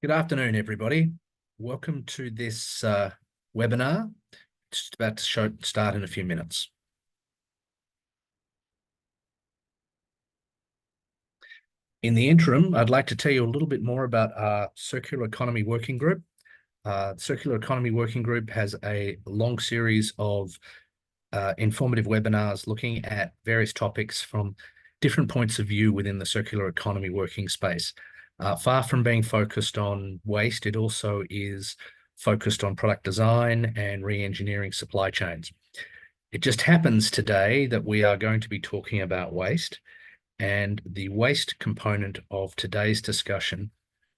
Good afternoon, everybody. Welcome to this webinar. It's about to start in a few minutes. In the interim, I'd like to tell you a little bit more about our Circular Economy Working Group. Circular Economy Working Group has a long series of informative webinars looking at various topics from different points of view within the circular economy working space. Far from being focused on waste, it also is focused on product design and re-engineering supply chains. It just happens today that we are going to be talking about waste, and the waste component of today's discussion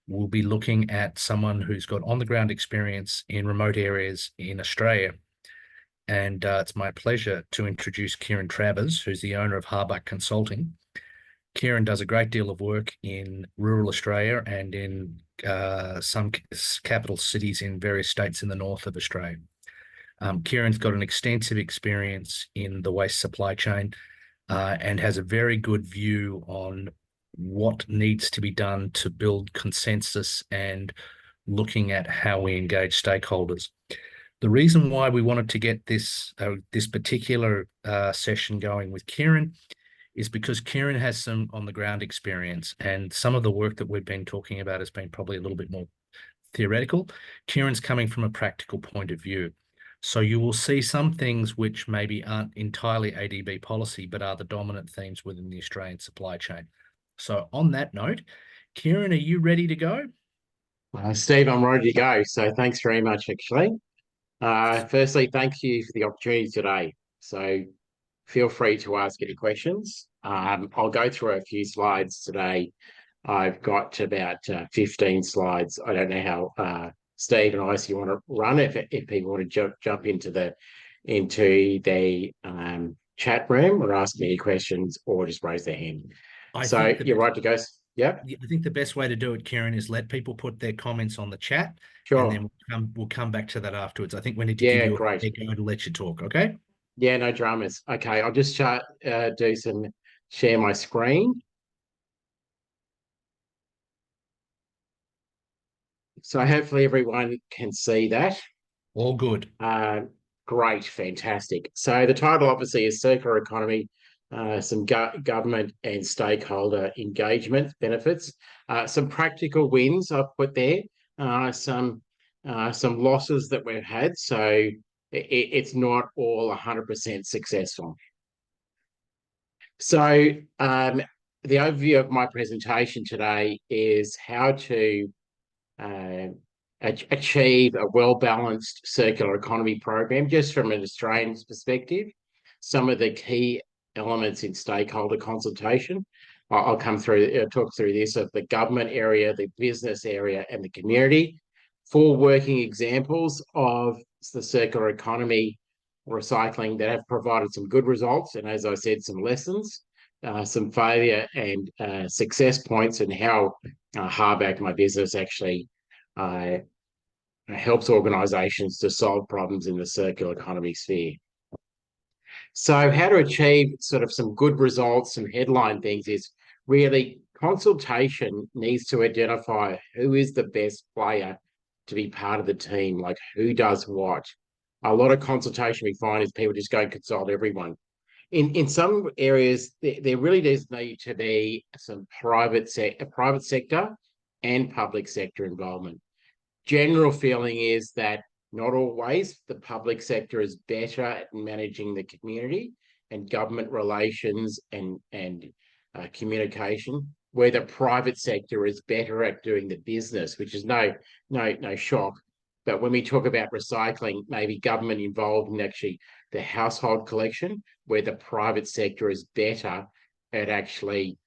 will be looking at someone who's got on-the-ground experience in remote areas in Australia. And it's my pleasure to introduce Keiran Travers, who's the owner of Harbuck Consulting. Keiran does a great deal of work in rural Australia and in some capital cities in various states in the north of Australia. Keiran's got an extensive experience in the waste supply chain and has a very good view on what needs to be done to build consensus and looking at how we engage stakeholders. The reason why we wanted to get this particular session going with Keiran is because Keiran has some on-the-ground experience, and some of the work that we've been talking about has been probably a little bit more theoretical. Keiran's coming from a practical point of view. So you will see some things which maybe aren't entirely ADB policy, but are the dominant themes within the Australian supply chain. So on that note, Keiran, are you ready to go? Steve, I'm ready to go. So thanks very much, actually. Firstly, thank you for the opportunity today. So feel free to ask any questions. I'll go through a few slides today. I've got about 15 slides. I don't know how Steve and I, so you want to run if people want to jump into the chat room or ask me any questions or just raise their hand. So you're right to go. Yep. I think the best way to do it, Keiran, is let people put their comments on the chat, and Sure. then we'll come back to that afterwards. I think we need to give Yeah, you a great. fair go to let you talk, okay? Yeah, no dramas. Okay, I'll just share my screen. So hopefully everyone can see that. All good. Great, fantastic. So the title obviously is Circular Economy, some government and stakeholder engagement benefits, some practical wins I've put there, some losses that we've had. So it's not all 100% successful. So the overview of my presentation today is how to achieve a well-balanced circular economy program, just from an Australian perspective. Some of the key elements in stakeholder consultation. I'll talk through this of the government area, the business area, and the community. 4 working examples of the circular economy recycling that have provided some good results, and as I said, some lessons, some failure and success points, and how Harbuck, my business, actually helps organisations to solve problems in the circular economy sphere. So how to achieve sort of some good results, some headline things is really consultation needs to identify who is the best player to be part of the team, like who does what. A lot of consultation we find is people just go and consult everyone. In some areas, there really does need to be some private sector and public sector involvement. General feeling is that not always. The public sector is better at managing the community and government relations and communication, where the private sector is better at doing the business, which is no shock. But when we talk about recycling, maybe government involved in actually the household collection, where the private sector is better at actually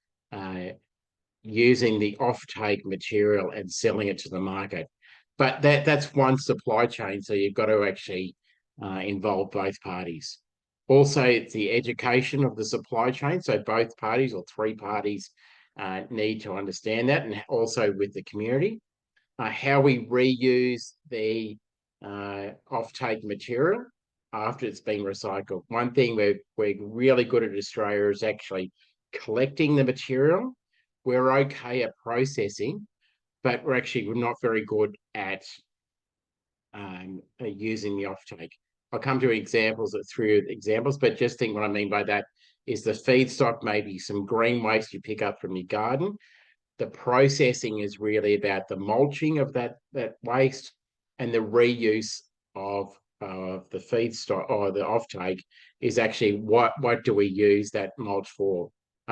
using the offtake material and selling it to the market. But that's one supply chain, so you've got to actually involve both parties. Also, it's the education of the supply chain, so both parties or 3 parties need to understand that, and also with the community. How we reuse the offtake material after it's been recycled. One thing we're really good at Australia is actually collecting the material. We're okay at processing, but we're not very good at using the offtake. I'll come to examples through examples, but just think what I mean by that is the feedstock, maybe some green waste you pick up from your garden. The processing is really about the mulching of that waste, and the reuse of the feedstock or the offtake is actually what do we use that mulch for?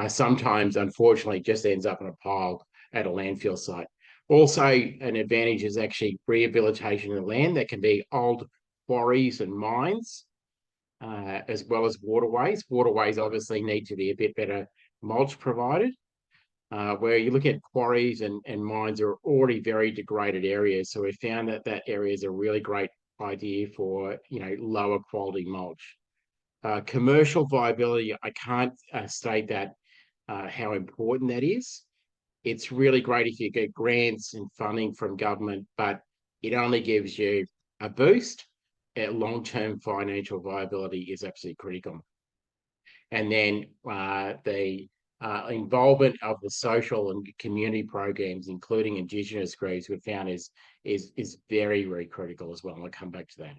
Sometimes, unfortunately, it just ends up in a pile at a landfill site. Also, an advantage is actually rehabilitation of the land. That can be old quarries and mines, as well as waterways. Waterways obviously need to be a bit better mulch provided. Where you look at quarries and mines are already very degraded areas. So we found that area is a really great idea for, lower quality mulch. Commercial viability, I can't state that how important that is. It's really great if you get grants and funding from government, but it only gives you a boost. Long-term financial viability is absolutely critical. And then the involvement of the social and community programs, including Indigenous groups, we found is very, very critical as well. And I'll come back to that.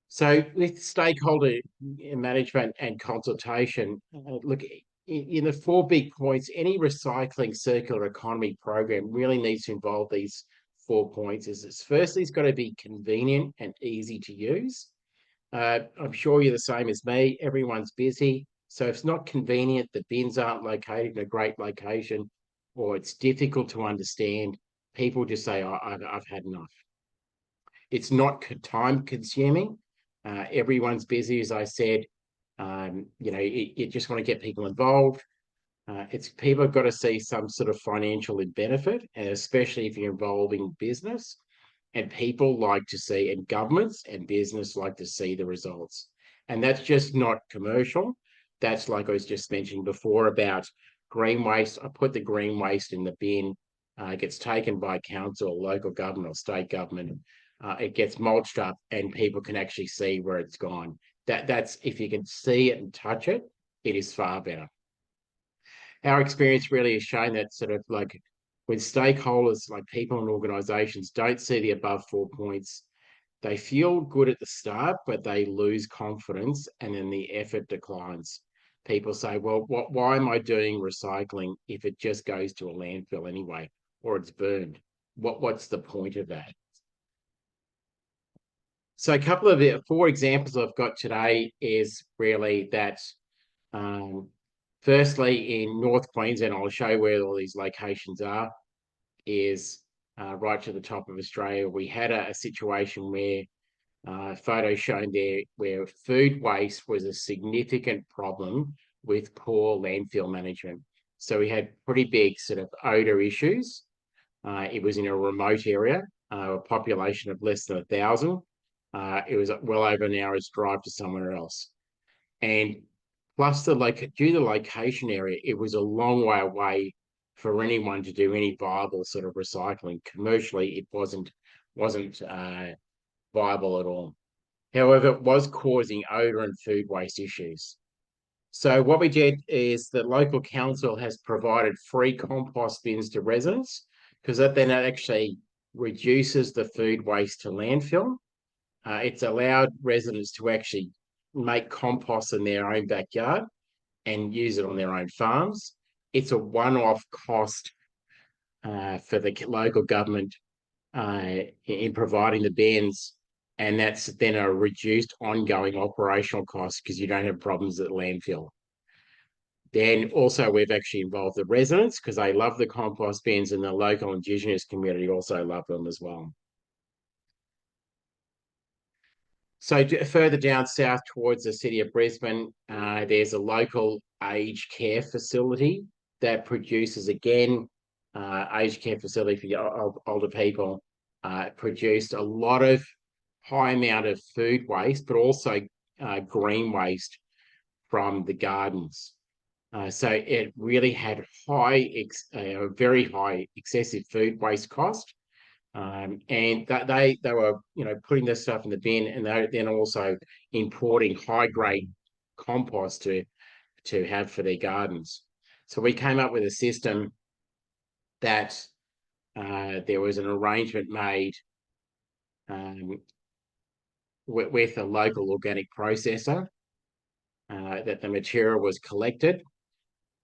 So with stakeholder management and consultation, look, in the 4 big points, any recycling circular economy program really needs to involve these 4 points. Firstly, it's got to be convenient and easy to use. I'm sure you're the same as me. Everyone's busy. So if it's not convenient, the bins aren't located in a great location, or it's difficult to understand, people just say, oh, I've had enough. It's not time consuming. Everyone's busy, as I said. You just want to get people involved. People have got to see some sort of financial benefit, and especially if you're involving business. And people like to see, and governments and business like to see the results. And that's just not commercial. That's like I was just mentioning before about green waste. I put the green waste in the bin. It gets taken by council, local government or state government. It gets mulched up and people can actually see where it's gone. That's if you can see it and touch it, it is far better. Our experience really has shown that sort of like when stakeholders, like people and organizations, don't see the above 4 points, they feel good at the start, but they lose confidence and then the effort declines. People say, well, why am I doing recycling if it just goes to a landfill anyway, or it's burned? What's the point of that? So a couple of 4 examples I've got today is really that firstly, in North Queensland, I'll show you where all these locations are, is right to the top of Australia. We had a situation where photos shown there where food waste was a significant problem with poor landfill management. So we had pretty big sort of odour issues. It was in a remote area, a population of less than 1,000. It was well over an hour's drive to somewhere else. And plus due to the location area, it was a long way away for anyone to do any viable sort of recycling. Commercially, it wasn't viable at all. However, it was causing odour and food waste issues. So what we did is the local council has provided free compost bins to residents, because that then actually reduces the food waste to landfill. It's allowed residents to actually make compost in their own backyard and use it on their own farms. It's a one-off cost for the local government in providing the bins, and that's then a reduced ongoing operational cost because you don't have problems at the landfill. Then also we've actually involved the residents because they love the compost bins, and the local Indigenous community also love them as well. So further down south towards the city of Brisbane, there's a local aged care facility that produces, again, aged care facility for older people, produced a lot of high amount of food waste, but also green waste from the gardens. So it really had very high excessive food waste cost. And they were putting this stuff in the bin, and they're then also importing high grade compost to have for their gardens. So we came up with a system that there was an arrangement made with a local organic processor that the material was collected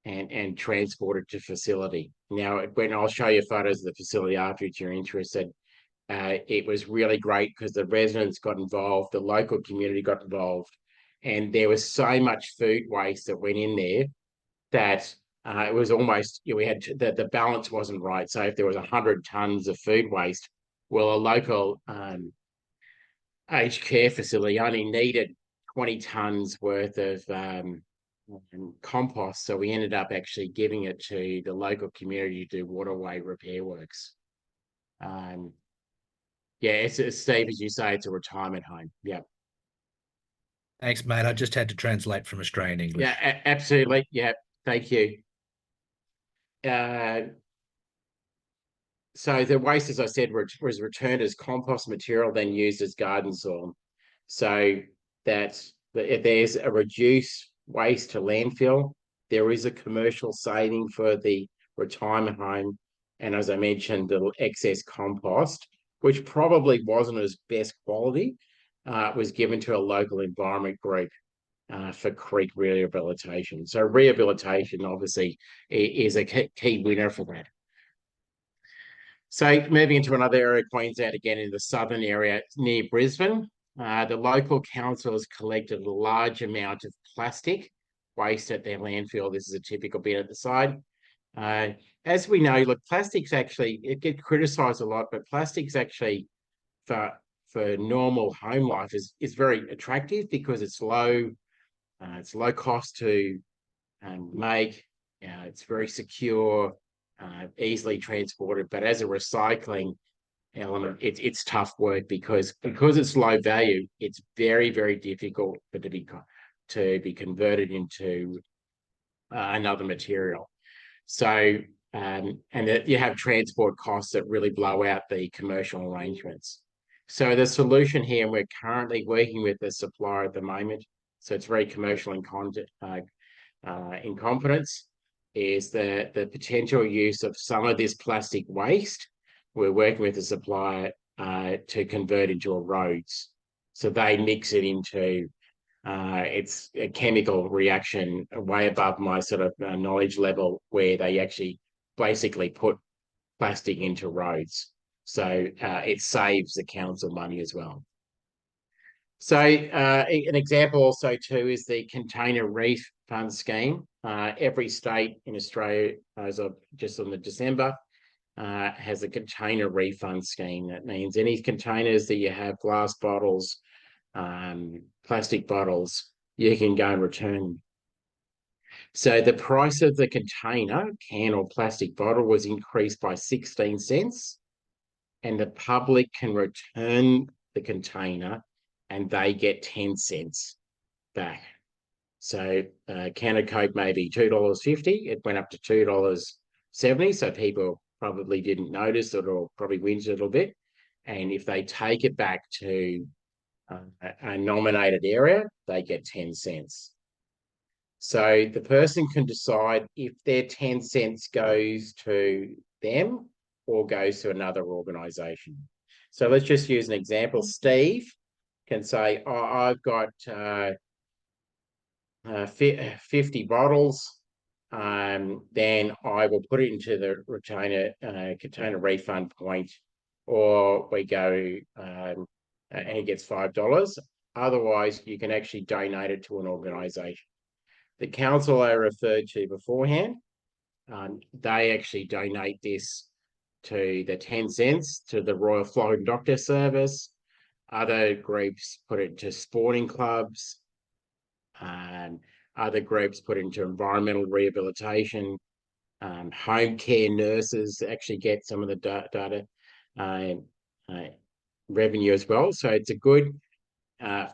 and transported to facility. Now, when I'll show you photos of the facility after if you're interested, it was really great because the residents got involved, the local community got involved, and there was so much food waste that went in there that it was almost, we had the balance wasn't right. So if there was 100 tons of food waste, well, a local aged care facility only needed 20 tons worth of compost. So we ended up actually giving it to the local community to do waterway repair works. Yeah, it's Steve, as you say, it's a retirement home. Yeah. Thanks, mate. I just had to translate from Australian English. Yeah, absolutely. Yeah, thank you. So the waste, as I said, was returned as compost material, then used as garden soil. So that if there's a reduced waste to landfill, there is a commercial saving for the retirement home. And as I mentioned, the excess compost, which probably wasn't as best quality, was given to a local environment group for creek rehabilitation. So rehabilitation obviously is a key winner for that. So moving into another area, Queensland, again in the southern area near Brisbane, the local council has collected a large amount of plastic waste at their landfill. This is a typical bit at the side. As we know, look, plastics actually, it gets criticised a lot, but plastics actually for normal home life is very attractive because it's low cost to make. It's very secure, easily transported. But as a recycling element, it's tough work because it's low value. It's very, very difficult for to be converted into another material. So and that you have transport costs that really blow out the commercial arrangements. So the solution here, and we're currently working with the supplier at the moment, so it's very commercial in confidence, is the potential use of some of this plastic waste. We're working with the supplier to convert into roads. So they mix it into, it's a chemical reaction way above my sort of knowledge level, where they actually basically put plastic into roads. So it saves the council money as well. So an example also too is the container refund scheme. Every state in Australia, as of just on the December, has a container refund scheme. That means any containers that you have, glass bottles, plastic bottles, you can go and return them. So the price of the container, can or plastic bottle, was increased by 16 cents, and the public can return the container and they get 10 cents back. So a can of Coke may be $2.50. It went up to $2.70. So people probably didn't notice it or probably whinged a little bit. And if they take it back to a nominated area, they get 10 cents. So the person can decide if their 10 cents goes to them or goes to another organisation. So let's just use an example. Steve can say, oh, I've got 50 bottles, then I will put it into the container refund point, or we go and he gets $5. Otherwise, you can actually donate it to an organisation. The council I referred to beforehand, they actually donate this to the 10 cents to the Royal Flying Doctor Service. Other groups put it to sporting clubs. Other groups put into environmental rehabilitation. Home care nurses actually get some of the data revenue as well. So it's a good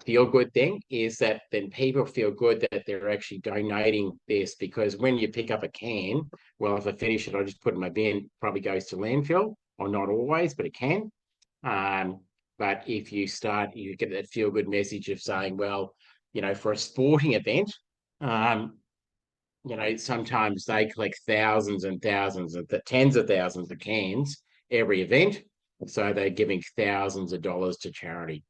feel-good thing, is that then people feel good that they're actually donating this, because when you pick up a can, well, if I finish it, I just put it in my bin, probably goes to landfill, or not always, but it can. But if you get that feel-good message of saying, well, for a sporting event, sometimes they collect thousands and thousands of tens of thousands of cans, every event. So they're giving thousands of dollars to charity.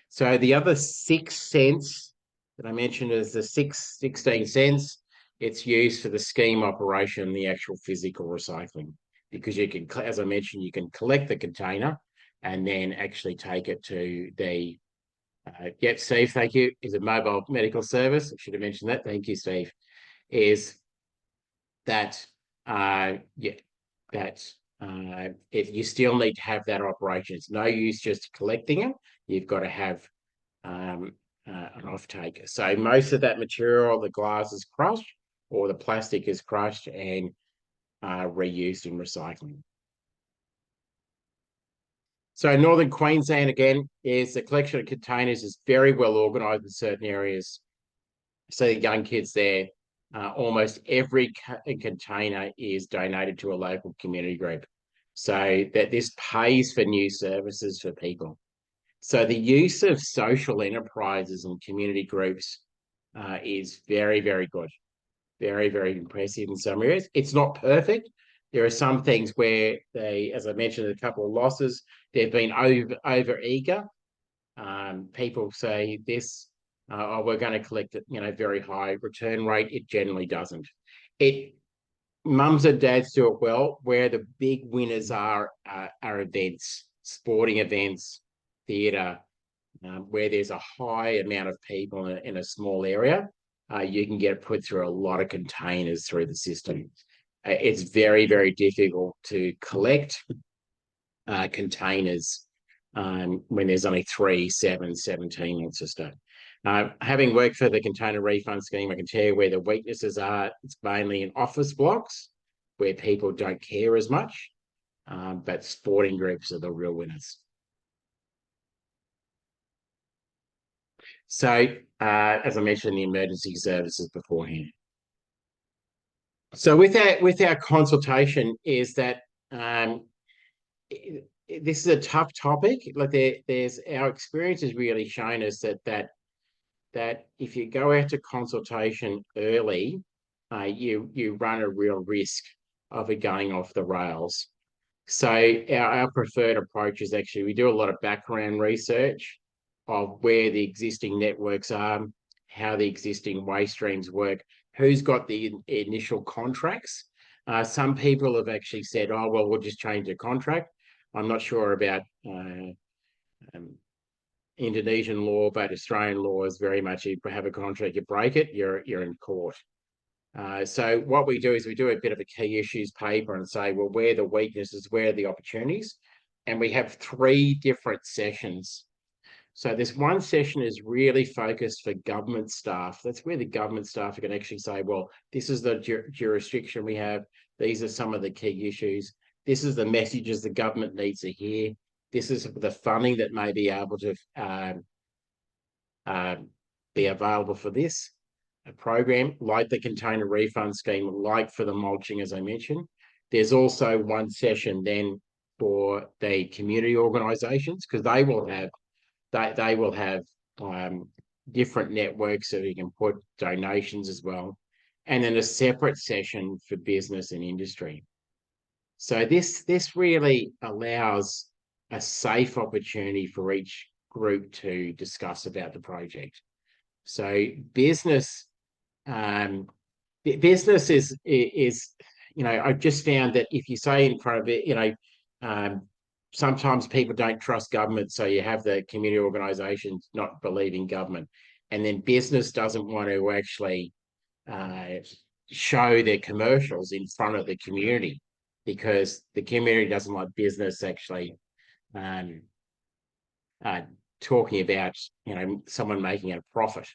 So the other 6 cents that I mentioned is the 16 cents. It's used for the scheme operation, the actual physical recycling, because you can, as I mentioned, you can collect the container and then actually take it to the, yep, Steve, thank you, is a mobile medical service. I should have mentioned that. Thank you, Steve. Is that, yeah, that if you still need to have that operation, it's no use just collecting it. You've got to have an off-take. So most of that material, the glass is crushed or the plastic is crushed and reused in recycling. So Northern Queensland, again, is the collection of containers is very well organised in certain areas. So the young kids there, almost every container is donated to a local community group. So that this pays for new services for people. So the use of social enterprises and community groups is very, very good. Very, very impressive in some areas. It's not perfect. There are some things where they, as I mentioned, a couple of losses, they've been over eager. People say this, oh, we're going to collect it, very high return rate. It generally doesn't. Mums and dads do it well. Where the big winners are events, sporting events, theatre, where there's a high amount of people in a small area. You can get it put through a lot of containers through the system. It's very, very difficult to collect containers when there's only 3, 7, 17 lots of stuff. Having worked for the container refund scheme, I can tell you where the weaknesses are. It's mainly in office blocks where people don't care as much, but sporting groups are the real winners. So, as I mentioned, the emergency services beforehand. So with our consultation is that this is a tough topic. Like there's our experience has really shown us that if you go out to consultation early, you run a real risk of it going off the rails. So our preferred approach is actually we do a lot of background research of where the existing networks are, how the existing waste streams work, who's got the initial contracts. Some people have actually said, oh, well, we'll just change the contract. I'm not sure about Indonesian law, but Australian law is very much, you have a contract, you break it, you're in court. So what we do is we do a bit of a key issues paper and say, well, where are the weaknesses, where are the opportunities? And we have 3 different sessions. So this one session is really focused for government staff. That's where the government staff can actually say, well, this is the jurisdiction we have. These are some of the key issues. This is the messages the government needs to hear. This is the funding that may be able to be available for this program, like the container refund scheme, like for the mulching, as I mentioned. There's also one session then for the community organisations, because they will have different networks so you can put donations as well, and then a separate session for business and industry. So this really allows a safe opportunity for each group to discuss about the project. So business is I've just found that if you say in front of it, sometimes people don't trust government, so you have the community organisations not believing government, and then business doesn't want to actually show their commercials in front of the community because the community doesn't like business actually talking about someone making a profit.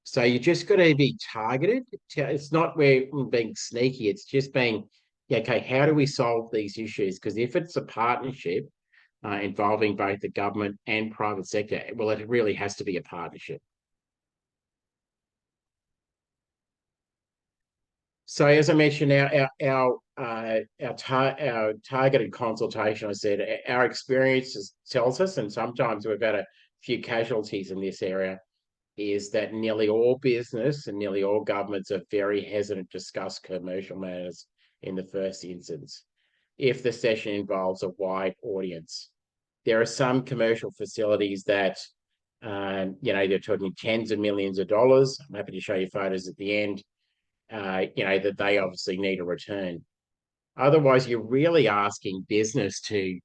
So you just got to be targeted. It's not where being sneaky. It's just being, okay, how do we solve these issues? Because if it's a partnership involving both the government and private sector, well, it really has to be a partnership. So as I mentioned, our targeted consultation, I said, our experience tells us, and sometimes we've had a few casualties in this area, is that nearly all business and nearly all governments are very hesitant to discuss commercial matters in the first instance. if the session involves a wide audience. There are some commercial facilities that, they're talking tens of millions of dollars. I'm happy to show you photos at the end, that they obviously need a return. Otherwise, you're really asking business to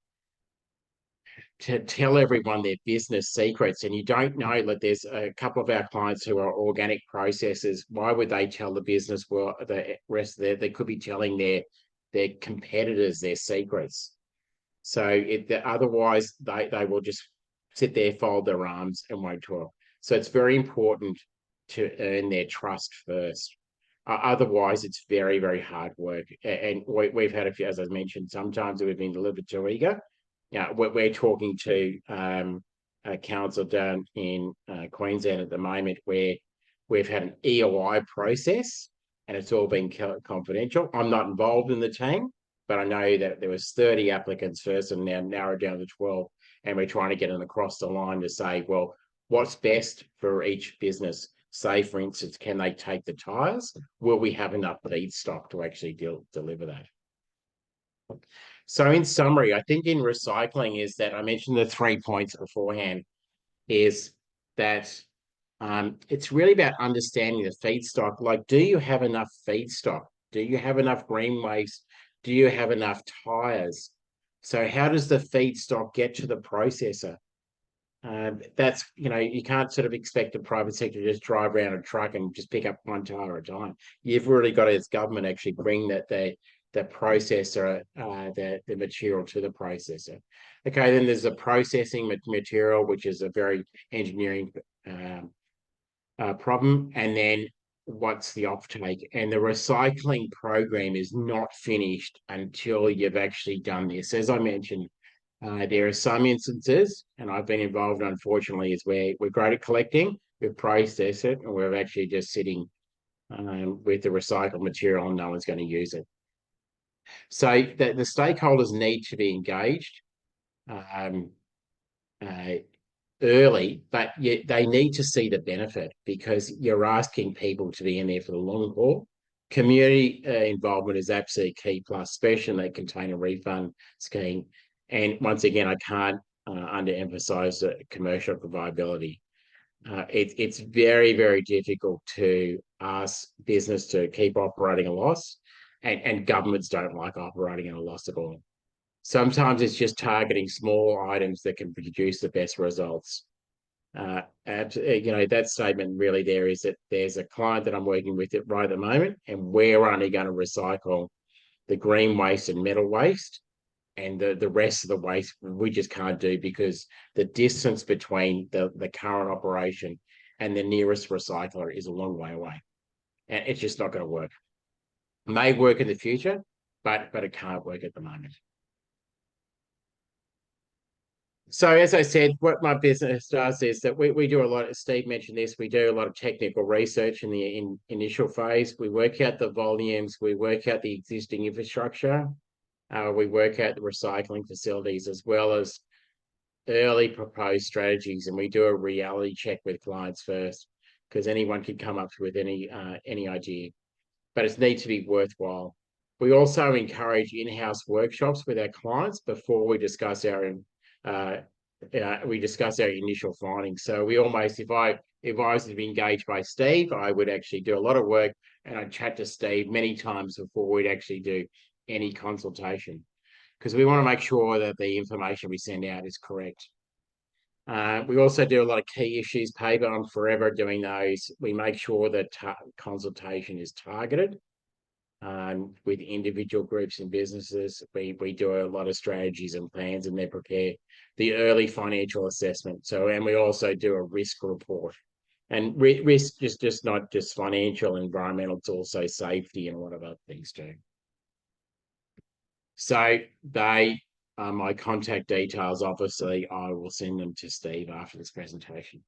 tell everyone their business secrets, and you don't know that there's a couple of our clients who are organic processors. Why would they tell the business world, the rest of they could be telling their competitors their secrets? So otherwise they will just sit there, fold their arms, and won't talk. So it's very important to earn their trust first. Otherwise, it's very, very hard work. And we've had a few, as I mentioned, sometimes we've been a little bit too eager. Yeah, we're talking to a council down in Queensland at the moment where we've had an EOI process and it's all been confidential. I'm not involved in the team, but I know that there was 30 applicants first and now narrowed down to 12. And we're trying to get them across the line to say, well, what's best for each business? Say, for instance, can they take the tires? Will we have enough feedstock to actually deliver that? So in summary, I think in recycling is that I mentioned the 3 points beforehand, is that it's really about understanding the feedstock. Like, do you have enough feedstock? Do you have enough green waste? Do you have enough tires? So how does the feedstock get to the processor? That's, you can't sort of expect the private sector to just drive around a truck and just pick up one tire at a time. You've really got as government actually bring the processor, the material to the processor. Okay, then there's a processing material, which is a very engineering problem. And then what's the offtake? And the recycling program is not finished until you've actually done this. As I mentioned, there are some instances, and I've been involved, unfortunately, is where we're great at collecting, we've processed it, and we're actually just sitting with the recycled material and no one's going to use it. So the stakeholders need to be engaged early, but they need to see the benefit because you're asking people to be in there for the long haul. Community involvement is absolutely key, plus especially in that container refund scheme. And once again, I can't underemphasize the commercial viability. It's very, very difficult to ask business to keep operating a loss, and governments don't like operating at a loss at all. Sometimes it's just targeting small items that can produce the best results. That statement really there is that there's a client that I'm working with it right at the moment, and we're only going to recycle the green waste and metal waste, and the rest of the waste we just can't do because the distance between the current operation and the nearest recycler is a long way away, and it's just not going to work. It may work in the future, but it can't work at the moment. So as I said, what my business does is that we do a lot, Steve mentioned this, we do a lot of technical research in the initial phase. We work out the volumes, we work out the existing infrastructure, we work out the recycling facilities as well as early proposed strategies, and we do a reality check with clients first because anyone can come up with any idea, but it needs to be worthwhile. We also encourage in-house workshops with our clients before we discuss our initial findings. So we almost, if I was to be engaged by Steve, I would actually do a lot of work and I'd chat to Steve many times before we'd actually do any consultation, because we want to make sure that the information we send out is correct. We also do a lot of key issues paper. I'm forever doing those. We make sure that consultation is targeted with individual groups and businesses. We do a lot of strategies and plans, and they prepare the early financial assessment. So, and we also do a risk report. And risk is just not just financial, environmental, it's also safety and a lot of other things too. So they are my contact details. Obviously, I will send them to Steve after this presentation.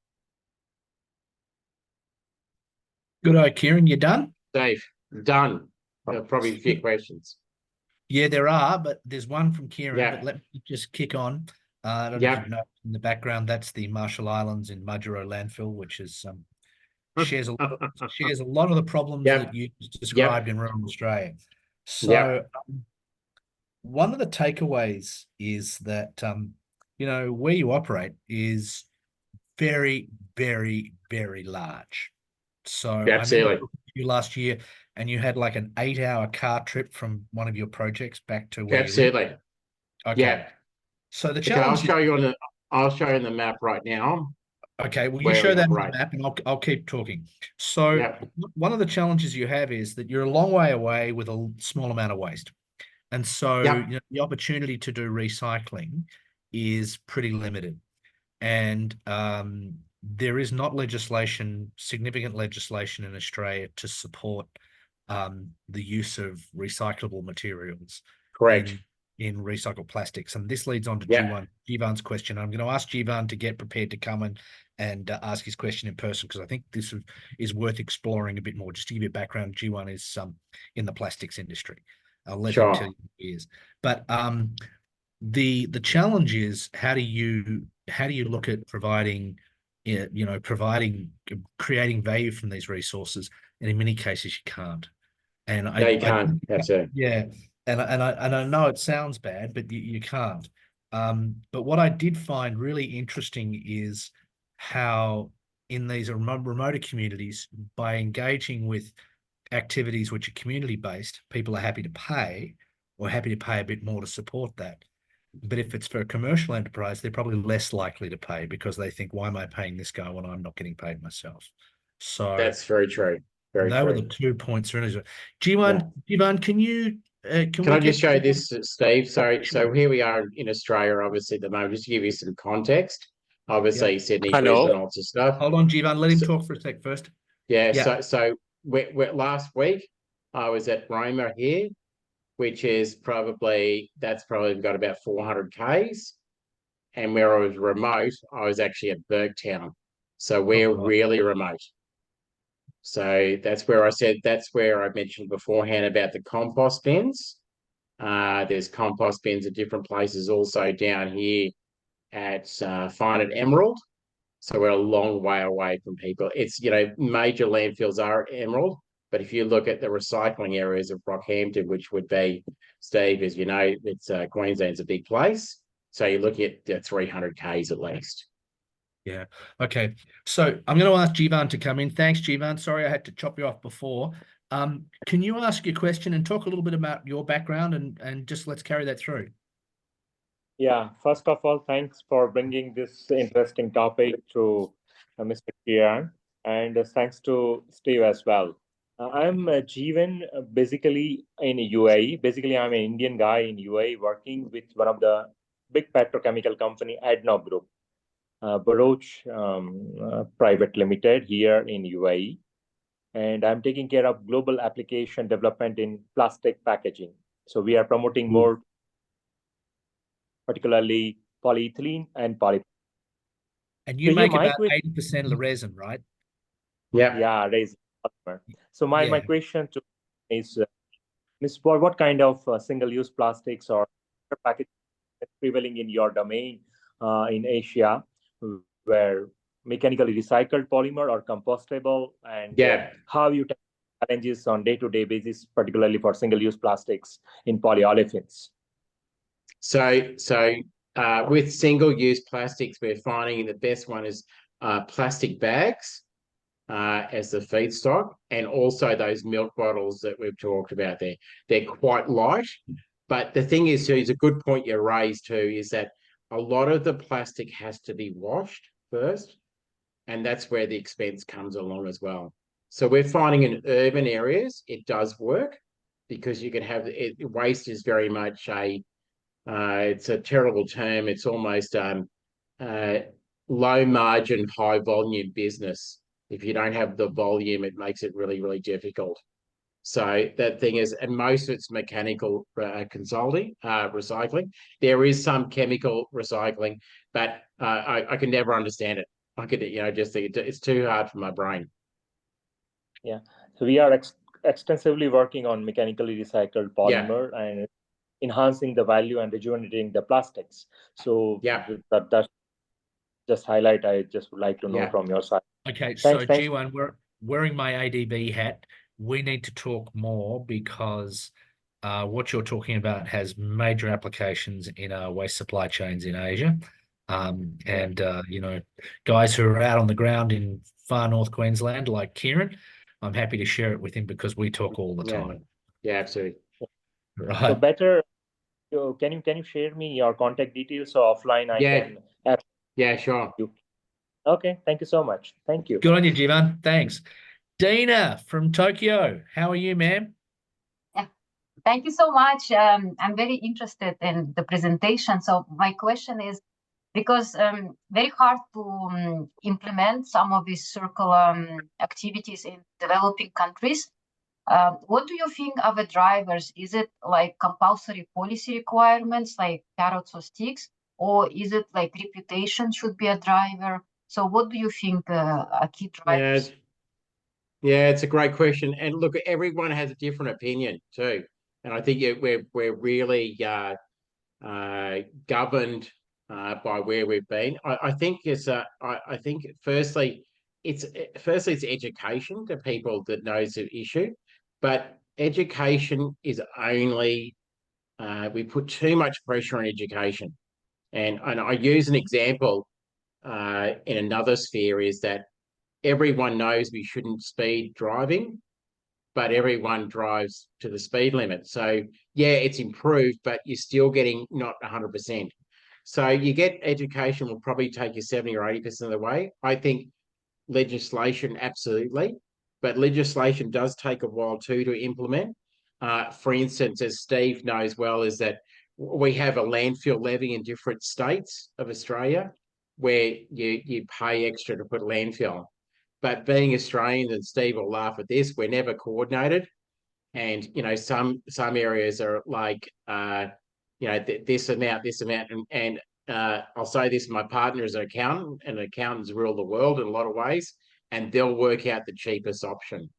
Good eye, Keiran, you done? Steve, done. Probably a few questions. Yeah, there are, but there's one from Keiran, Yeah. but let me just kick on. I don't know if you know in the background, that's the Marshall Islands in Mudgero landfill, which is shares a lot of the problems that you described in rural Australia. So one of the takeaways is that where you operate is very, very, very large. So I remember Absolutely. talking to you last year, and you had like an 8-hour car trip from one of your projects back to where you live. Absolutely. Okay. Yeah. So the Okay, challenge is, I'll show you on the map right now okay, will you where show we that on the operate. map and I'll keep talking. So Yeah. one of the challenges you have is that you're a long way away with a small amount of waste. And so, Yep. the opportunity to do recycling is pretty limited. And there is not significant legislation in Australia to support the use of recyclable materials Correct. in recycled plastics. And this leads on to Yeah. Jivan's question. I'm going to ask Jivan to get prepared to come and ask his question in person, because I think this is worth exploring a bit more. Just to give you a background, Jivan is in the plastics industry. I'll let him tell Sure. you who he is. But the challenge is, how do you look at creating value from these resources? And in many cases you can't. And No, you I can't. That's it. yeah, and I know it sounds bad, but you can't. But what I did find really interesting is how in these remoter communities, by engaging with activities which are community based, people are happy to pay, or happy to pay a bit more to support that. But if it's for a commercial enterprise, they're probably less likely to pay, because they think, why am I paying this guy when I'm not getting paid myself? So That's very true. Very they were the true. 2 points. Yeah. Jivan, can Can we I get just show you this, Steve? So sure? here we are in Australia, obviously, at the moment, just to give you some context. Yeah. Obviously, Sydney, Hello. Brisbane, lots of stuff. Hold on, Jivan. Let him So, talk for a sec first. yeah, Yeah. so last week I was at Roma here, which is that's probably got about 400 Ks. And where I was remote, I was actually at Burgtown. So Oh we're God. really remote. So that's where I mentioned beforehand about the compost bins. There's compost bins at different places also down here at Fine at Emerald. So we're a long way away from people. It's, major landfills are at Emerald, but if you look at the recycling areas of Rockhampton, which would be, Steve, as you know, it's Queensland's a big place. So you're looking at 300 Ks at least. Yeah. Okay. So I'm going to ask Jivan to come in. Thanks, Jivan. Sorry I had to chop you off before. Can you ask your question and talk a little bit about your background, and just let's carry that through? Yeah, first of all, thanks for bringing this interesting topic to Mr. Keiran, and thanks to Steve as well. I'm Jeevan, basically in UAE. Basically, I'm an Indian guy in UAE working with one of the big petrochemical company, ADNOC Group, Baroch Private Limited here in UAE. And I'm taking care of global application development in plastic packaging. So we are promoting more, particularly polyethylene and polypropylene. And So you here make my about question, 80% of the resin, right? Yeah. yeah, raise polymer. So my Yeah. question to is, Ms. What kind of single-use plastics or packaging is prevailing in your domain in Asia, where mechanically recycled polymer or compostable, and Yeah. how you tackle challenges on day-to-day basis, particularly for single-use plastics in polyolefins? So with single-use plastics, we're finding the best one is plastic bags as the feedstock, and also those milk bottles that we've talked about there. They're quite light, but the thing is, a good point you raised too, is that a lot of the plastic has to be washed first, and that's where the expense comes along as well. So we're finding in urban areas it does work, because you can have it. Waste is very much it's a terrible term. It's almost uh, low margin, high volume business. If you don't have the volume, it makes it really, really difficult. So that thing is, and most of it's mechanical recycling. There is some chemical recycling, but I can never understand it. I could, just think it's too hard for my brain. Yeah, so we are extensively working on mechanically recycled Yeah, polymer and enhancing the value and rejuvenating the plastics. So yeah, that just highlight I just would like to know yeah. from your side. Okay. So Thanks. G1, we're wearing my ADB hat. We need to talk more, because what you're talking about has major applications in waste supply chains in Asia. And guys who are out on the ground in far north Queensland, like Keiran, I'm happy to share it with him because we talk all the time. Yeah, absolutely. So Right. better, can you share me your contact details so offline I Yeah. can add Yeah, sure. you? Okay, thank you so much. Thank you. Good on you, Jivan. Thanks. Dina from Tokyo, how are you, ma'am? Yeah, thank you so much. I'm very interested in the presentation. So my question is, because very hard to implement some of these circular activities in developing countries. What do you think of the drivers? Is it like compulsory policy requirements like carrots or sticks, or is it like reputation should be a driver? So what do you think are key drivers? Yeah, it's a great question. And look, everyone has a different opinion too. And I think we're really governed by where we've been. I think I think it's education to people that knows the issue, but education is only we put too much pressure on education. And I use an example in another sphere is that everyone knows we shouldn't speed driving, but everyone drives to the speed limit. So yeah, it's improved, but you're still getting not 100%. So you get education will probably take you 70 or 80% of the way. I think legislation, absolutely, but legislation does take a while too to implement. For instance, as Steve knows well, is that we have a landfill levy in different states of Australia where you pay extra to put landfill. But being Australian, and Steve will laugh at this, we're never coordinated. And some areas are like this amount, and I'll say this: my partner is an accountant, and accountants rule the world in a lot of ways, and they'll work out the cheapest option.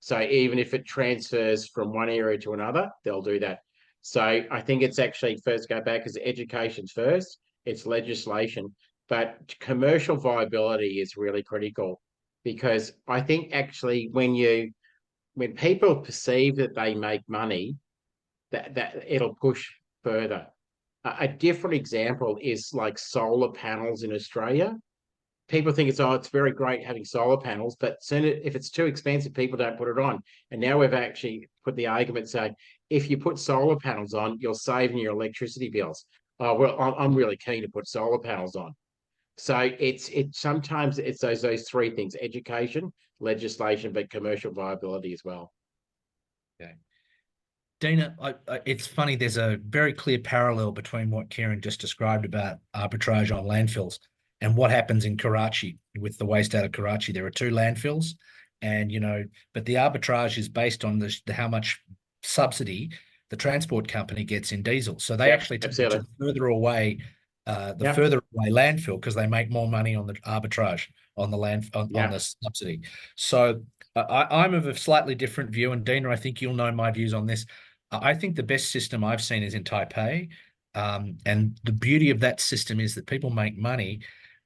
So even if it transfers from one area to another, they'll do that. So I think it's actually first go back as education first. It's legislation, but commercial viability is really critical because I think actually when people perceive that they make money, that it'll push further. A different example is like solar panels in Australia. People think it's very great having solar panels, but soon if it's too expensive, people don't put it on. And now we've actually put the argument saying if you put solar panels on, you'll save in your electricity bills. Oh well, I'm really keen to put solar panels on. So it's sometimes it's those three things: education, legislation, but commercial viability as well. Okay. Dina, it's funny, there's a very clear parallel between what Keiran just described about arbitrage on landfills and what happens in Karachi with the waste out of Karachi. There are two landfills, and but the arbitrage is based on how much subsidy the transport company gets in diesel. So they actually take it to the further away landfill because they make more money on the arbitrage on the on the subsidy. So I'm of a slightly different view, and Dina, I think you'll know my views on this. I think the best system I've seen is in Taipei. And the beauty of that system is that people make money,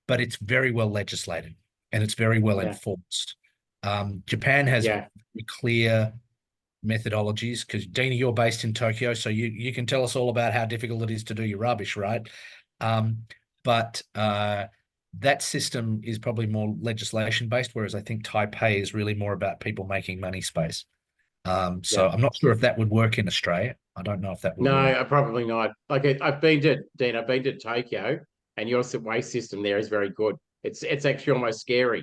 but it's very well legislated and it's very well enforced. Japan has very clear methodologies because Dina, you're based in Tokyo, so you can tell us all about how difficult it is to do your rubbish, right? But that system is probably more legislation based, whereas I think Taipei is really more about people making money space. So I'm not sure if that would work in Australia. I don't know if that would work. No, probably not. Like I've been to Tokyo, and your waste system there is very good. It's actually almost scary.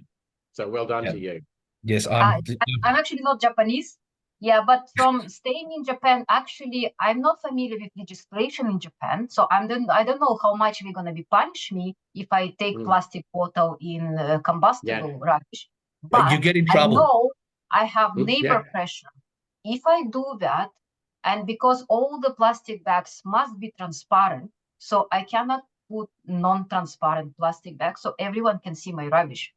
So well done to you. Yes, I'm actually not Japanese. Yeah, but from staying in Japan, actually, I'm not familiar with legislation in Japan. So I don't know how much they're going to be punish me if I take plastic bottle in combustible rubbish. But you get in trouble. I know I have neighbor pressure. If I do that, and because all the plastic bags must be transparent, so I cannot put non-transparent plastic bags so everyone can see my rubbish.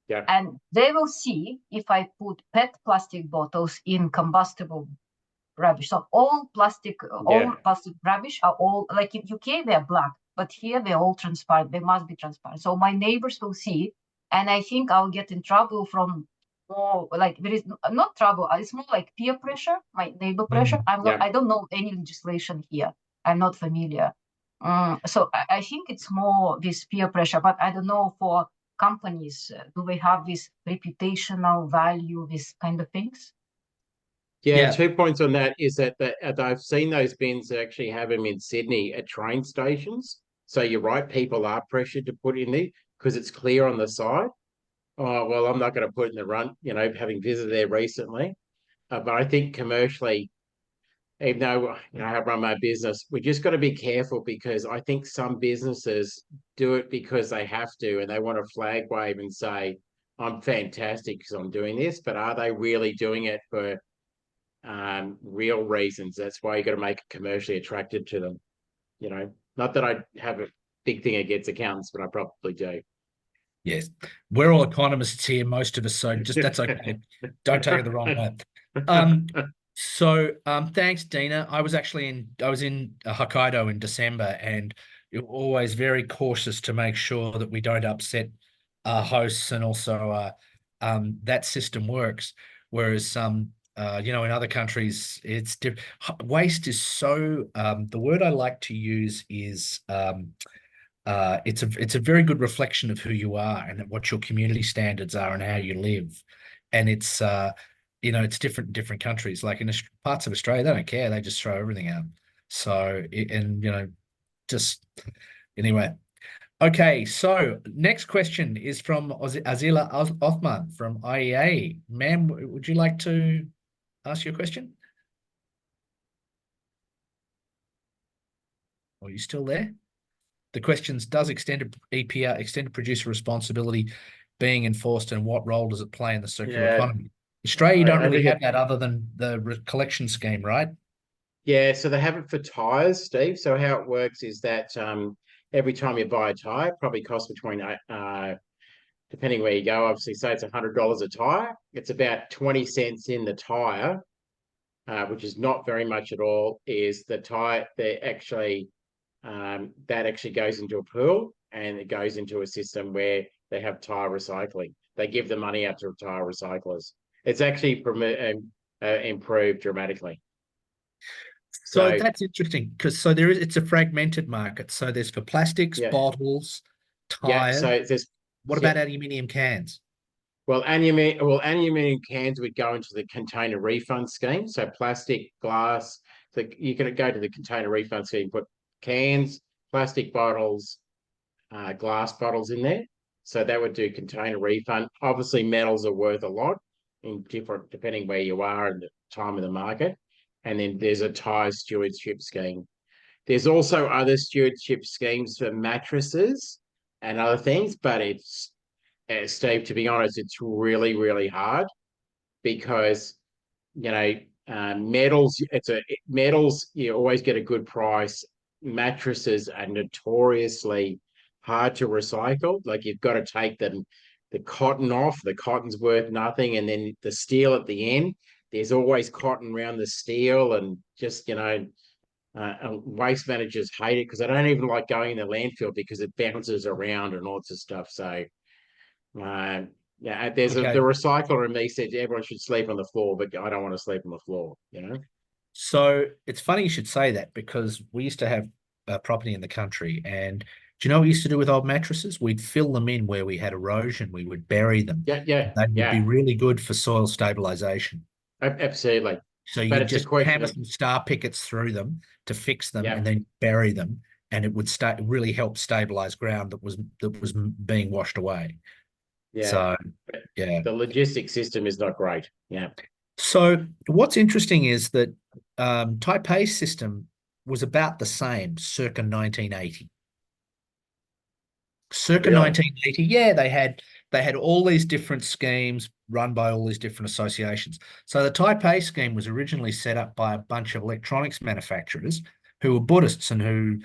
Yeah. And they will see if I put PET plastic bottles in combustible rubbish. So all plastic rubbish are all, like in UK, they're black, but here they're all transparent. They must be transparent. So my neighbors will see, and I think I'll get in trouble from more like there is not trouble. It's more like peer pressure, my neighbor pressure. Yeah. I don't know any legislation here. I'm not familiar. So I think it's more this peer pressure, but I don't know for companies, do they have this reputational value, this kind of things? Yeah, Yeah. 2 points on that is that I've seen those bins that actually have them in Sydney at train stations. So you're right, people are pressured to put in there because it's clear on the side. Oh, well, I'm not going to put in the run, having visited there recently. But I think commercially, even though I run my business, we just got to be careful because I think some businesses do it because they have to and they want to flag wave and say, I'm fantastic because I'm doing this, but are they really doing it for real reasons? That's why you got to make it commercially attractive to them. Not that I have a big thing against accountants, but I probably do. Yes, we're all economists here, most of us, so just that's okay. Don't take it the wrong way. Thanks, Dina. I was in Hokkaido in December, and you're always very cautious to make sure that we don't upset our hosts, and also that system works. Whereas in other countries, it's waste is so. The word I like to use is it's a very good reflection of who you are and what your community standards are and how you live. And it's it's different in different countries. Like in parts of Australia, they don't care; they just throw everything out. So just anyway. Okay, so next question is from Azila Othman from IEA. Ma'am, would you like to ask your question? Are you still there? The questions, does extended producer responsibility being enforced, and what role does it play in the circular economy? Australia, you don't really have that other than the collection scheme, right? Yeah, so they have it for tyres, Steve. So how it works is that every time you buy a tyre, it probably costs between, depending where you go, obviously, say it's $100 a tyre. It's about 20 cents in the tyre, which is not very much at all, is the tyre, that actually goes into a pool and it goes into a system where they have tyre recycling. They give the money out to tyre recyclers. It's actually improved dramatically. So that's interesting because it's a fragmented market. So there's for plastics, bottles, tires. So there's what about aluminium cans? Well, aluminium cans would go into the container refund scheme. So plastic, glass, you can go to the container refund scheme, put cans, plastic bottles, glass bottles in there. So that would do container refund. Obviously, metals are worth a lot depending where you are and the time of the market. And then there's a tyre stewardship scheme. There's also other stewardship schemes for mattresses and other things, but it's, Steve, to be honest, it's really, really hard because, metals, metals, you always get a good price. Mattresses are notoriously hard to recycle. Like you've got to take the cotton off. The cotton's worth nothing. And then the steel at the end, there's always cotton around the steel and just, waste managers hate it because they don't even like going in the landfill because it bounces around and all sorts of stuff. So, there's the recycler in me said everyone should sleep on the floor, but I don't want to sleep on the floor, So it's funny you should say that because we used to have property in the country, and do you know what we used to do with old mattresses? We'd fill them in where we had erosion. We would bury them. They would be really good for soil stabilization. Absolutely. So you just hammer some star pickets through them to fix them, and then bury them, and it would really help stabilize ground that was being washed away. Yeah. So the logistics system is not great. Yeah. So what's interesting is that Taipei's system was about the same circa 1980. Circa 1980, yeah, they had all these different schemes run by all these different associations. So the Taipei scheme was originally set up by a bunch of electronics manufacturers who were Buddhists and who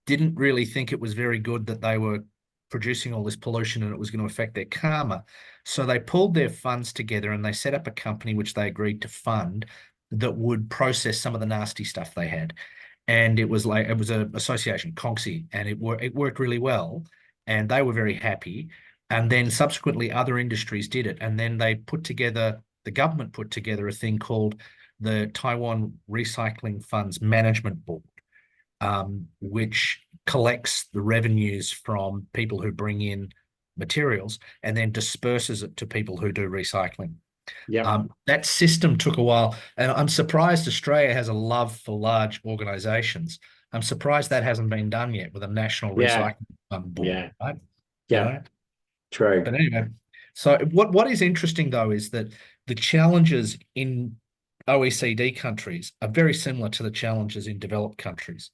didn't really think it was very good that they were producing all this pollution and it was going to affect their karma. So they pulled their funds together and they set up a company which they agreed to fund that would process some of the nasty stuff they had. And it was an association, Kongsi, and it worked really well. And they were very happy. And then subsequently other industries did it. And then the government put together a thing called the Taiwan Recycling Funds Management Board, which collects the revenues from people who bring in materials and then disperses it to people who do recycling. Yeah. That system took a while, and I'm surprised Australia has a love for large organizations. I'm surprised that hasn't been done yet with a national Yeah. recycling board, Yeah. right? Yeah. True. But anyway, so what is interesting though is that the challenges in OECD countries are very similar to the challenges in developed countries.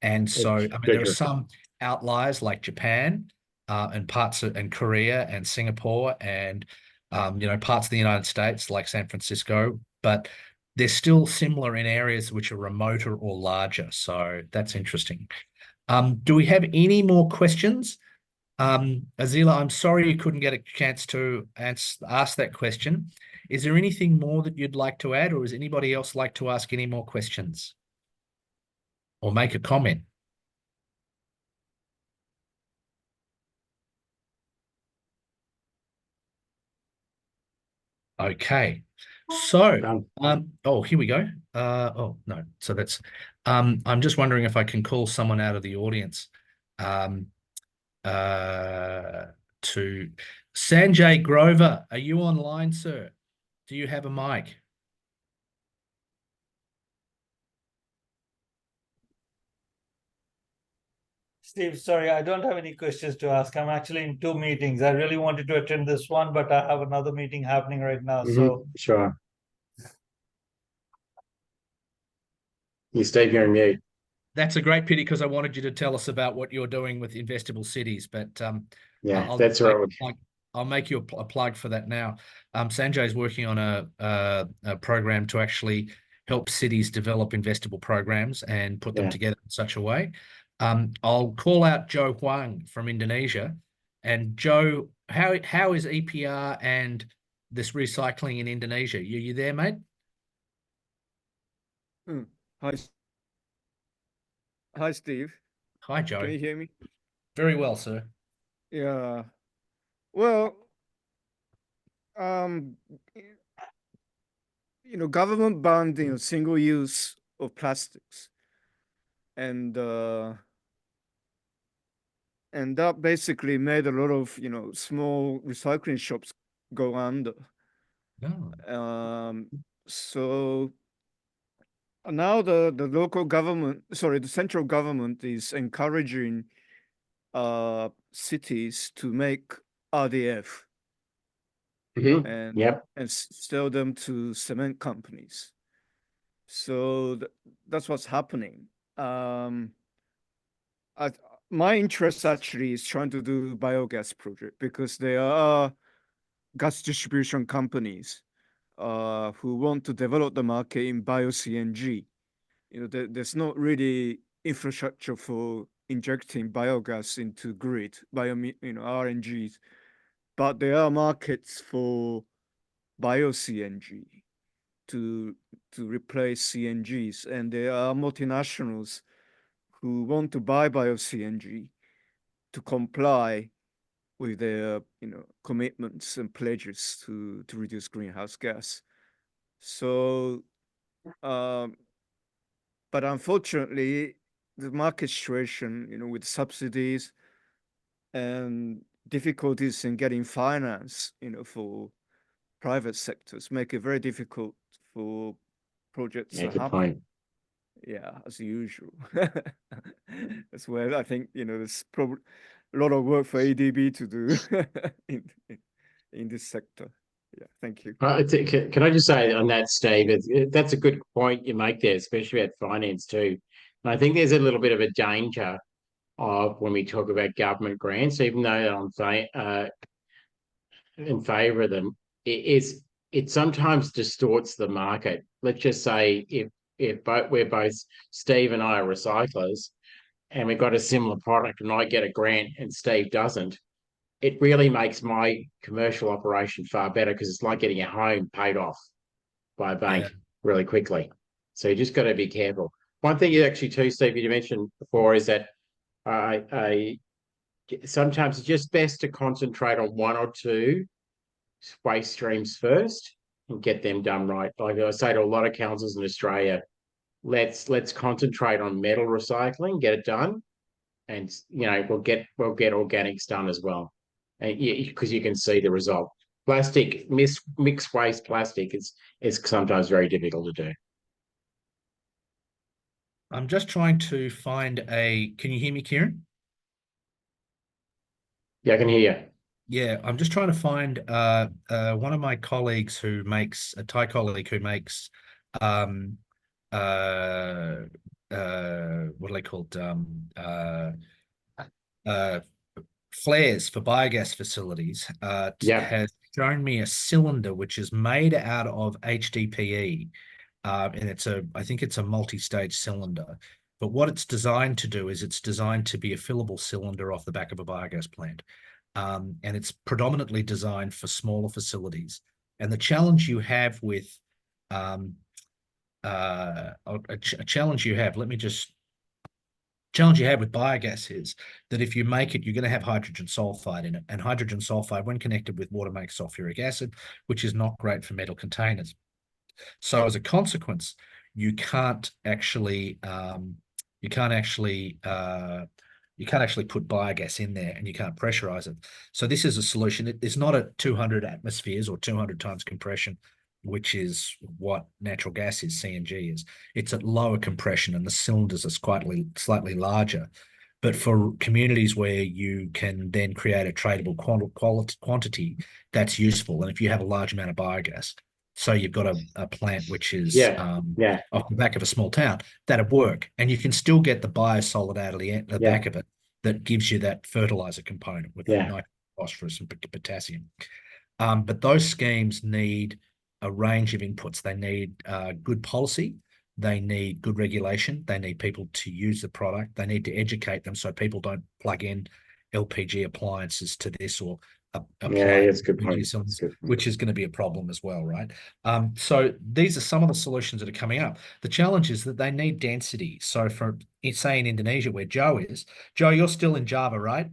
And so, I mean, there are some outliers like Japan and and Korea and Singapore and parts of the United States like San Francisco, but they're still similar in areas which are remoter or larger. So that's interesting. Do we have any more questions? Azila, I'm sorry you couldn't get a chance to ask that question. Is there anything more that you'd like to add, or does anybody else like to ask any more questions or make a comment? Okay. So, oh, here we go. Oh, no. So that's, I'm just wondering if I can call someone out of the audience to Sanjay Grover. Are you online, sir? Do you have a mic? Steve, sorry, I don't have any questions to ask. I'm actually in 2 meetings. I really wanted to attend this one, but I have another meeting happening right now. So sure. Steve, you're on mute. That's a great pity because I wanted you to tell us about what you're doing with investable cities, but yeah, that's right. I'll make you a plug for that now. Sanjay is working on a program to actually help cities develop investable programs and put them together in such a way. I'll call out Joe Huang from Indonesia. And Joe, how is EPR and this recycling in Indonesia? You there, mate? Hi, Steve. Hi, Joe. Can you hear me? Very well, sir. Yeah. Well, government banned, single use of plastics, and that basically made a lot of, small recycling shops go under. So now the local government, the central government is encouraging cities to make RDF and sell them to cement companies. So that's what's happening. My interest actually is trying to do biogas project because there are gas distribution companies who want to develop the market in bio-CNG. There's not really infrastructure for injecting biogas into grid, RNGs, but there are markets for bio-CNG to replace CNGs, and there are multinationals who want to buy bio-CNG to comply with their commitments and pledges to reduce greenhouse gas. So, but unfortunately, the market situation, with subsidies and difficulties in getting finance, for private sectors, make it very difficult for projects to happen. Point. Yeah, as usual. That's where I think, there's probably a lot of work for ADB to do in this sector. Yeah, thank you. Can I just say on that, Steve, that's a good point you make there, especially about finance too. And I think there's a little bit of a danger of when we talk about government grants, even though I'm in favour of them, it sometimes distorts the market. Let's just say if we're both Steve and I are recyclers, and we've got a similar product, and I get a grant and Steve doesn't, it really makes my commercial operation far better because it's like getting a home paid off by a bank really quickly. So you just got to be careful. One thing you actually too, Steve, you mentioned before is that sometimes it's just best to concentrate on one or two waste streams first and get them done right. Like I say to a lot of councils in Australia, let's concentrate on metal recycling, get it done, and we'll get organics done as well, and because you can see the result. Plastic mixed waste plastic is sometimes very difficult to do. I'm just trying to find can you hear me, Keiran? Yeah, I can hear you. Yeah, I'm just trying to find one of my colleagues who makes a Thai colleague who makes what are they called? Flares for biogas facilities. Has shown me a cylinder which is made out of HDPE, and I think it's a multi-stage cylinder. But what it's designed to do is it's designed to be a fillable cylinder off the back of a biogas plant. And it's predominantly designed for smaller facilities. And the challenge you have with challenge you have with biogas is that if you make it, you're going to have hydrogen sulfide in it, and hydrogen sulfide, when connected with water, makes sulfuric acid, which is not great for metal containers. So as a consequence, you can't actually put biogas in there, and you can't pressurize it. So this is a solution. It's not at 200 atmospheres or 200 times compression, which is what natural gas is, CNG is. It's at lower compression, and the cylinders are slightly larger. But for communities where you can then create a tradable quantity, that's useful. And if you have a large amount of biogas, so you've got a plant which is off the back of a small town, that'd work. And you can still get the biosolid out of the back of it that gives you that fertilizer component with the nitrogen, phosphorus, and potassium. But those schemes need a range of inputs. They need good policy. They need good regulation. They need people to use the product. They need to educate them so people don't plug in LPG appliances to this or it's a good point. Which is going to be a problem as well, right? So these are some of the solutions that are coming up. The challenge is that they need density. So for, say, in Indonesia, where Joe is, Joe, you're still in Java, right?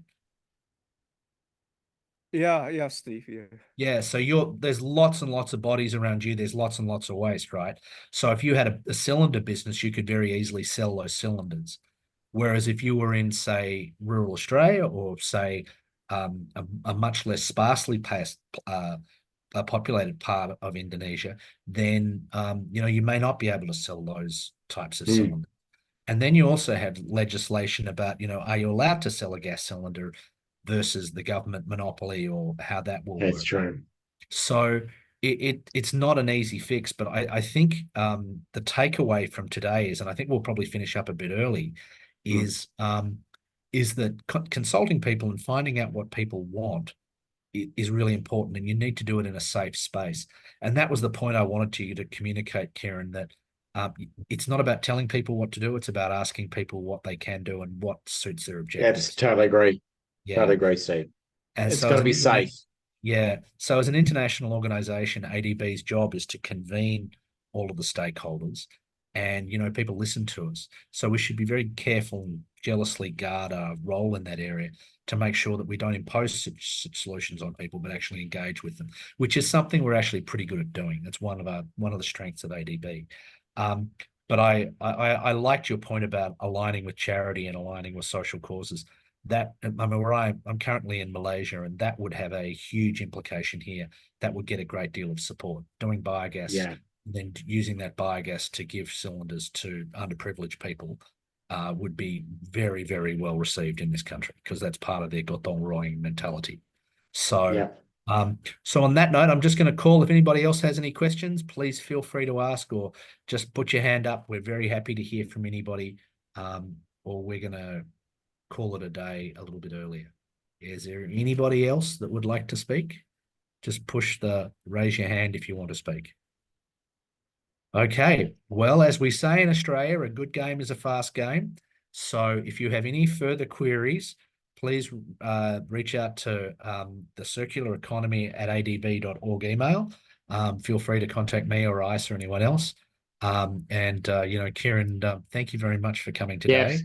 Yeah, Steve. Yeah, so there's lots and lots of bodies around you. There's lots and lots of waste, right? So if you had a cylinder business, you could very easily sell those cylinders. Whereas if you were in, say, rural Australia, or say a much less sparsely populated part of Indonesia, then you may not be able to sell those types of cylinders. And then you also have legislation about, are you allowed to sell a gas cylinder versus the government monopoly, or how that will work. That's true. So it's not an easy fix, but I think the takeaway from today is, and I think we'll probably finish up a bit early, is that consulting people and finding out what people want is really important, and you need to do it in a safe space. And that was the point I wanted you to communicate, Keiran, that it's not about telling people what to do. It's about asking people what they can do and what suits their objectives. Yes, totally agree. Yeah. Totally agree, Steve. And it's got to be safe. Yeah. So as an international organization, ADB's job is to convene all of the stakeholders, and, people listen to us. So we should be very careful and jealously guard our role in that area to make sure that we don't impose such solutions on people, but actually engage with them, which is something we're actually pretty good at doing. That's one of the strengths of ADB. But I liked your point about aligning with charity and aligning with social causes. That, I mean, I'm currently in Malaysia, and that would have a huge implication here. That would get a great deal of support. Doing biogas, then using that biogas to give cylinders to underprivileged people would be very, very well received in this country, because that's part of their gotong royong mentality. So, so on that note, I'm just going to call. If anybody else has any questions, please feel free to ask, or just put your hand up. We're very happy to hear from anybody, or we're going to call it a day a little bit earlier. Is there anybody else that would like to speak? Just raise your hand if you want to speak. Okay, well, as we say in Australia, a good game is a fast game. So if you have any further queries, please reach out to the circular economy at adb.org email. Feel free to contact me or Ice or anyone else. Keiran, thank you very much for coming today. Yes.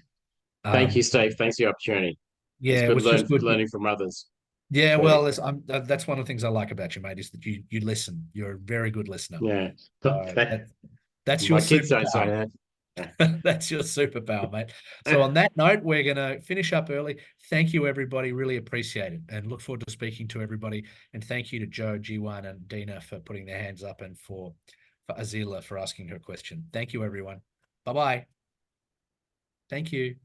Thank you, Steve. Thanks for the opportunity. Yeah, It's it good was just good. learning from others. Yeah, So, well, that's one of the things I like about you, mate, is that you listen. You're a very good listener. yeah. That's your My kids don't say superpower. that. That's your superpower, mate. So on that note, we're going to finish up early. Thank you, everybody. Really appreciate it, and look forward to speaking to everybody. And thank you to Joe, G1, and Dina for putting their hands up, and for Azila for asking her question. Thank you, everyone. Bye-bye. Thank you.